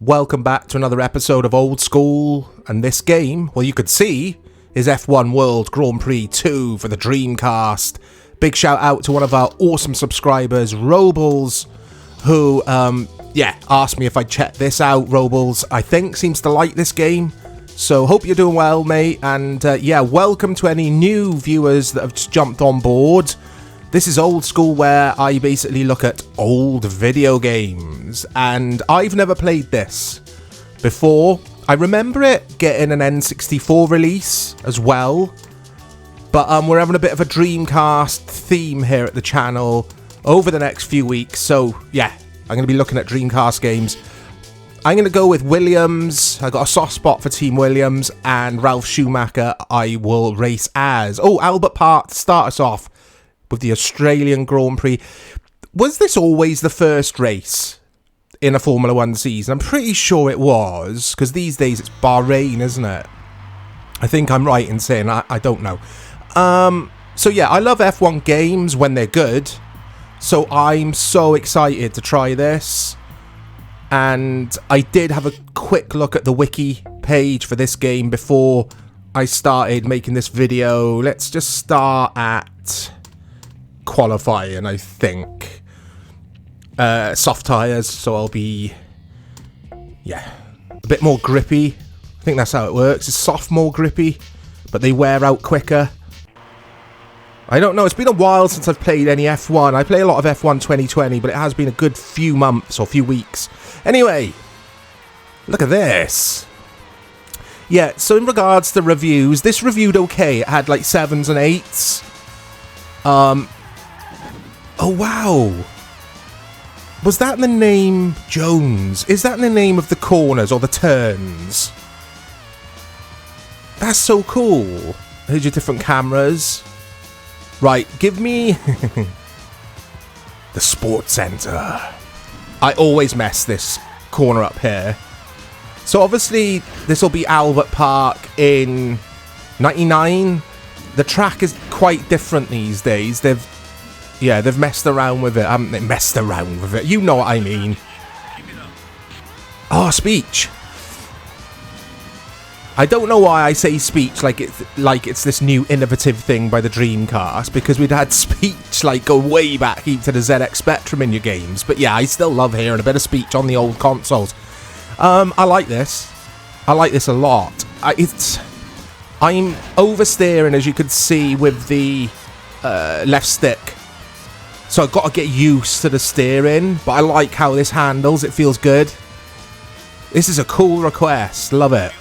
Welcome back to another episode of Old School, and this game, well, you could see, is F1 World Grand Prix 2 for the Dreamcast. Big shout out to one of our awesome subscribers, Robles, who, asked me if I'd check this out. Robles, I think, seems to like this game, so hope you're doing well, mate, and welcome to any new viewers that have just jumped on board. This is Old School, where I basically look at old video games, and I've never played this before. I remember it getting an N64 release as well, but we're having a bit of a Dreamcast theme here at the channel over the next few weeks, so yeah, I'm going to be looking at Dreamcast games. I'm going to go with Williams. I got a soft spot for Team Williams, and Ralph Schumacher I will race as. Oh, Albert Park to start us off with the Australian Grand Prix. Was this always the first race in a Formula 1 season? I'm pretty sure it was, because these days it's Bahrain, isn't it? I think I'm right in saying I don't know. So yeah, I love F1 games when they're good, so I'm so excited to try this. And I did have a quick look at the wiki page for this game before I started making this video. Let's just start at qualifying, I think. Soft tyres, so I'll be a bit more grippy. I think that's how it works. It's soft, more grippy, but they wear out quicker. I don't know, it's been a while since I've played any F1. I play a lot of F1 2020, but it has been a good few months or few weeks. Anyway, look at this. Yeah, so in regards to reviews, this reviewed okay. It had like 7s and 8s. Oh, wow. Was that in the name Jones? Is that in the name of the corners or the turns? That's so cool. Here's your different cameras. Right, give me the sports centre. I always mess this corner up here. So obviously, this will be Albert Park in 99. The track is quite different these days. They've messed around with it, haven't they? Messed around with it. You know what I mean. Oh, speech. I don't know why I say speech like it's this new innovative thing by the Dreamcast, because we'd had speech like go way back even to the ZX Spectrum in your games. But yeah, I still love hearing a bit of speech on the old consoles. I like this. I like this a lot. I'm oversteering, as you can see, with the left stick. So I've got to get used to the steering, but I like how this handles. It feels good. This is a cool request. Love it.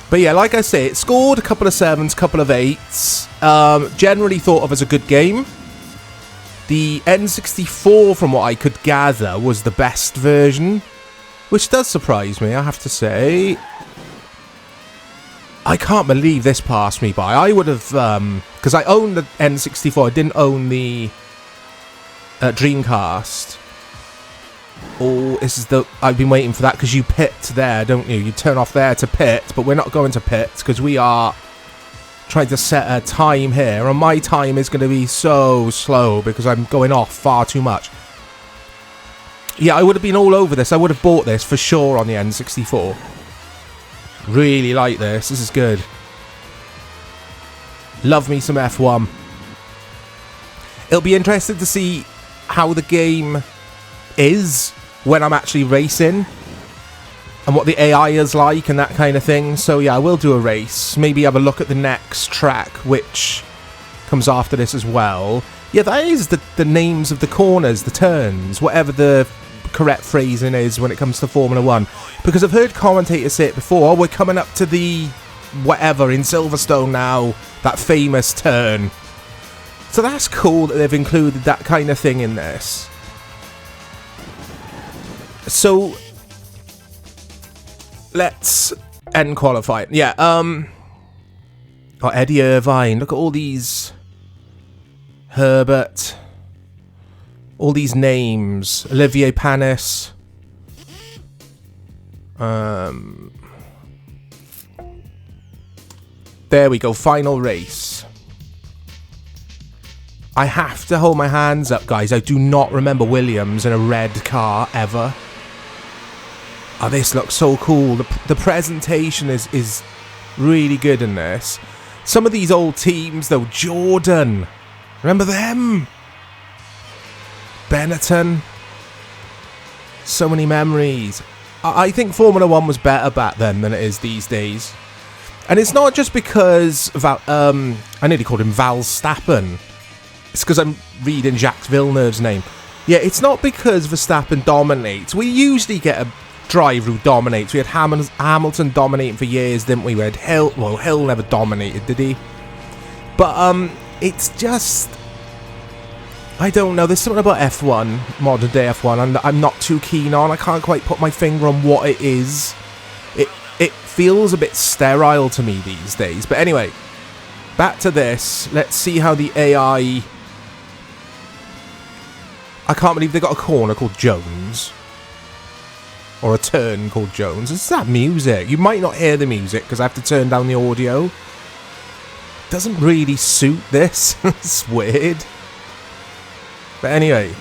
But yeah, like I say, it scored a couple of 7s, couple of 8s. Generally thought of as a good game. The N64, from what I could gather, was the best version, which does surprise me, I have to say. I can't believe this passed me by. I would have, because I owned the N64, I didn't own the Dreamcast. Oh, this is I've been waiting for that, because you pit there, don't you? You turn off there to pit, but we're not going to pit, because we are trying to set a time here, and my time is going to be so slow, because I'm going off far too much. Yeah, I would have been all over this. I would have bought this for sure on the N64. Really like this. This is good. Love me some F1. It'll be interesting to see how the game is when I'm actually racing, and what the AI is like and that kind of thing. So yeah, I will do a race. Maybe have a look at the next track, which comes after this as well. Yeah, that is the names of the corners, the turns, whatever the correct phrasing is when it comes to Formula 1. Because I've heard commentators say it before, we're coming up to the whatever in Silverstone now, that famous turn. So that's cool that they've included that kind of thing in this. So let's end qualifying. Yeah, Eddie Irvine. Look at all these. Herbert. All these names. Olivier Panis. There we go. Final race. I have to hold my hands up, guys. I do not remember Williams in a red car ever. Oh, this looks so cool. The presentation is really good in this. Some of these old teams, though, Jordan. Remember them? Benetton. So many memories. I think Formula 1 was better back then than it is these days. And it's not just because I nearly called him Val Stappen. It's because I'm reading Jacques Villeneuve's name. Yeah, it's not because Verstappen dominates. We usually get a driver who dominates. We had Hamilton dominating for years, didn't we? We had Hill. Well, Hill never dominated, did he? But it's just, I don't know. There's something about F1, modern day F1, I'm not too keen on. I can't quite put my finger on what it is. It feels a bit sterile to me these days. But anyway, back to this. Let's see how the AI... I can't believe they got a corner called Jones. Or a turn called Jones. It's that music. You might not hear the music because I have to turn down the audio. Doesn't really suit this. It's weird. But anyway.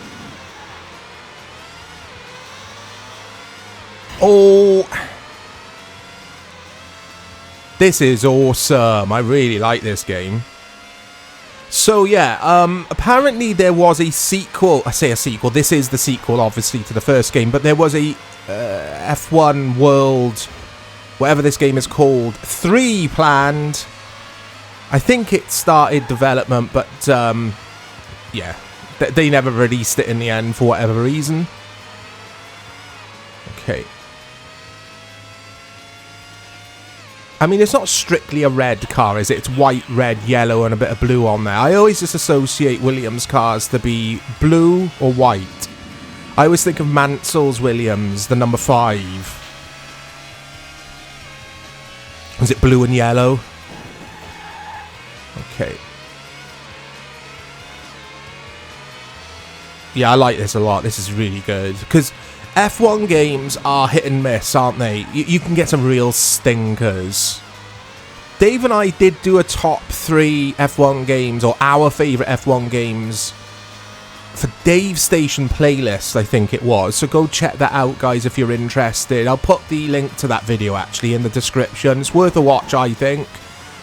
Oh. This is awesome. I really like this game. So yeah, apparently there was a sequel. I say a sequel. This is the sequel, obviously, to the first game. But there was a F1 World, whatever this game is called, 3 planned. I think it started development, but yeah, they never released it in the end for whatever reason. Okay. I mean, it's not strictly a red car, is it? It's white, red, yellow, and a bit of blue on there. I always just associate Williams cars to be blue or white. I always think of Mansell's Williams, the number 5. Was it blue and yellow? Okay. Yeah, I like this a lot. This is really good. Because F1 games are hit and miss, aren't they? You can get some real stinkers. Dave and I did do a top 3 F1 games, or our favourite F1 games, for Dave's Station playlist, I think it was. So go check that out, guys, if you're interested. I'll put the link to that video, actually, in the description. It's worth a watch, I think.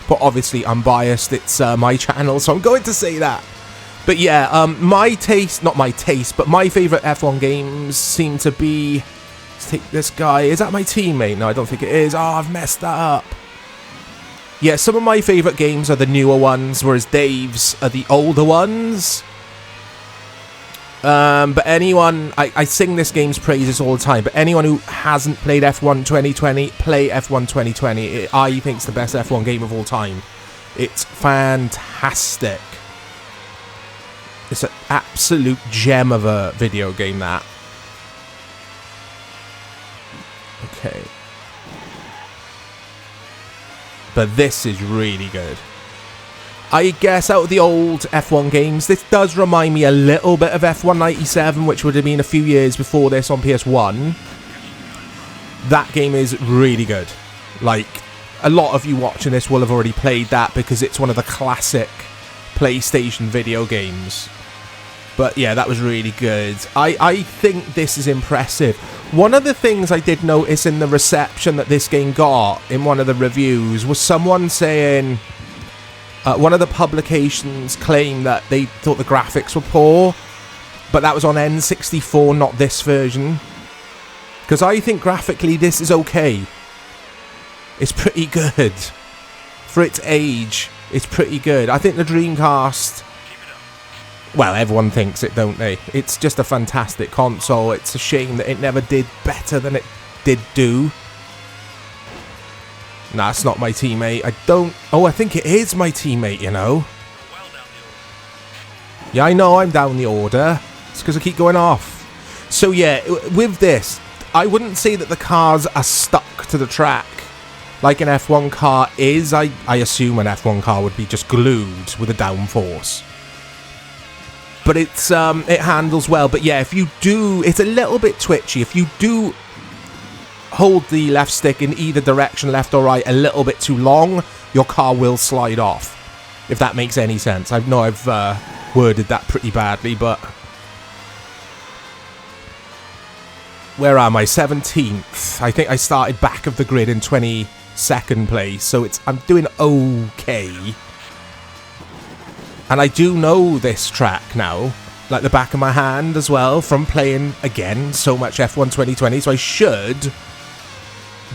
But obviously, I'm biased. It's my channel, so I'm going to say that. But yeah, my taste, not my taste, but my favourite F1 games seem to be... Let's take this guy. Is that my teammate? No, I don't think it is. Oh, I've messed that up. Yeah, some of my favourite games are the newer ones, whereas Dave's are the older ones. But anyone... I sing this game's praises all the time, but anyone who hasn't played F1 2020, play F1 2020. I think it's the best F1 game of all time. It's fantastic. It's an absolute gem of a video game, that. Okay. But this is really good. I guess out of the old F1 games, this does remind me a little bit of F1 97, which would have been a few years before this on PS1. That game is really good. Like, a lot of you watching this will have already played that because it's one of the classic PlayStation video games. But yeah, that was really good. I think this is impressive. One of the things I did notice in the reception that this game got in one of the reviews was someone saying... one of the publications claimed that they thought the graphics were poor, but that was on N64, not this version. Because I think graphically this is okay. It's pretty good. For its age, it's pretty good. I think the Dreamcast... Well, everyone thinks it, don't they? It's just a fantastic console. It's a shame that it never did better than it did do. Nah, it's not my teammate. I don't... Oh, I think it is my teammate, you know. Yeah, I know I'm down the order. It's because I keep going off. So, yeah, with this, I wouldn't say that the cars are stuck to the track like an F1 car is. I assume an F1 car would be just glued with a downforce. But it's it handles well. But yeah, if you do... It's a little bit twitchy. If you do... hold the left stick in either direction, left or right, a little bit too long, your car will slide off. If that makes any sense. I know I've worded that pretty badly, but... where am I? 17th. I think I started back of the grid in 22nd place, so I'm doing okay. And I do know this track now, like the back of my hand as well, from playing, again, so much F1 2020, so I should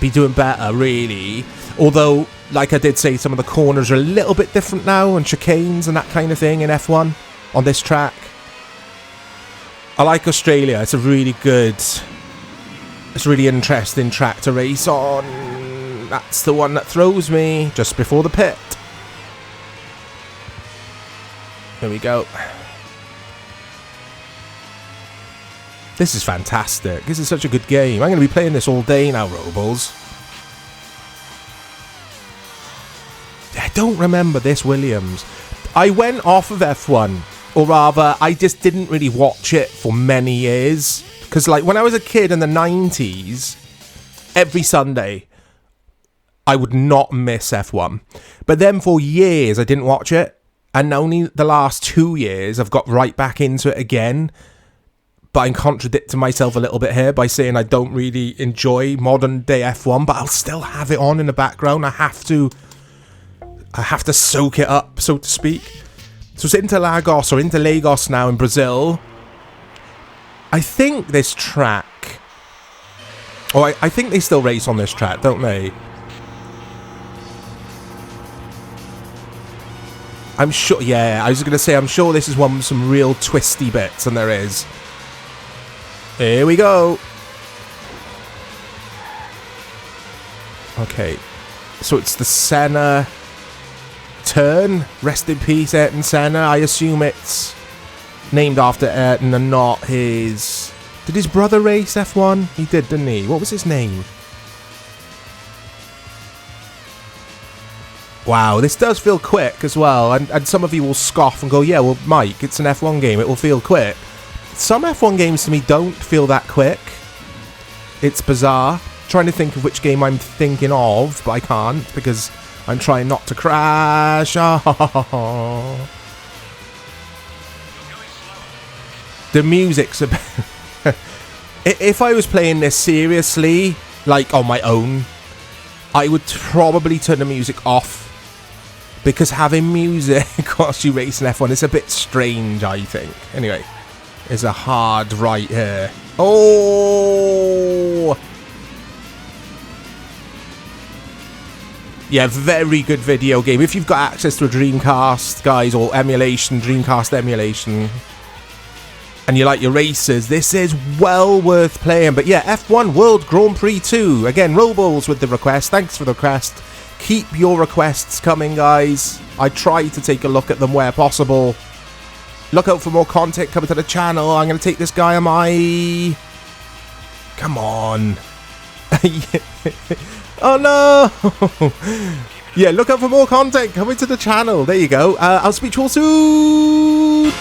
be doing better, really. Although, like I did say, some of the corners are a little bit different now, and chicanes and that kind of thing in F1 on this track. I like Australia. It's a really good, it's a really interesting track to race on. That's the one that throws me just before the pit. Here we go. This is fantastic. This is such a good game. I'm going to be playing this all day now, Robles. I don't remember this Williams. I went off of F1, or rather, I just didn't really watch it for many years. Because, like, when I was a kid in the 90s, every Sunday, I would not miss F1. But then for years, I didn't watch it. And only the last 2 years, I've got right back into it again. But I'm contradicting myself a little bit here by saying I don't really enjoy modern day F1, but I'll still have it on in the background. I have to soak it up, so to speak. So it's Interlagos now in Brazil. I think this track... Oh, I think they still race on this track, don't they? I'm sure... Yeah, I was going to say, I'm sure this is one with some real twisty bits, and there is. Here we go. Okay. So it's the Senna turn. Rest in peace, Ayrton Senna. I assume it's named after Ayrton and not his... Did his brother race F1? He did, didn't he? What was his name? Wow, this does feel quick as well. And some of you will scoff and go, yeah, well, Mike, it's an F1 game. It will feel quick. Some F1 games to me don't feel that quick. It's bizarre. I'm trying to think of which game I'm thinking of, but I can't because I'm trying not to crash. Oh. The music's a bit... If I was playing this seriously, like on my own, I would probably turn the music off. Because having music whilst you race an F1 is a bit strange, I think. Anyway, there's a hard right here. Oh! Yeah, very good video game. If you've got access to a Dreamcast, guys, or emulation, Dreamcast emulation, and you like your races, this is well worth playing. But yeah, F1 World Grand Prix 2. Again, Robles with the request. Thanks for the request. Keep your requests coming, guys. I try to take a look at them where possible. Look out for more content coming to the channel. I'm going to take this guy on my... Come on. Oh, no. Yeah, look out for more content coming to the channel. There you go. I'll speak to you all soon.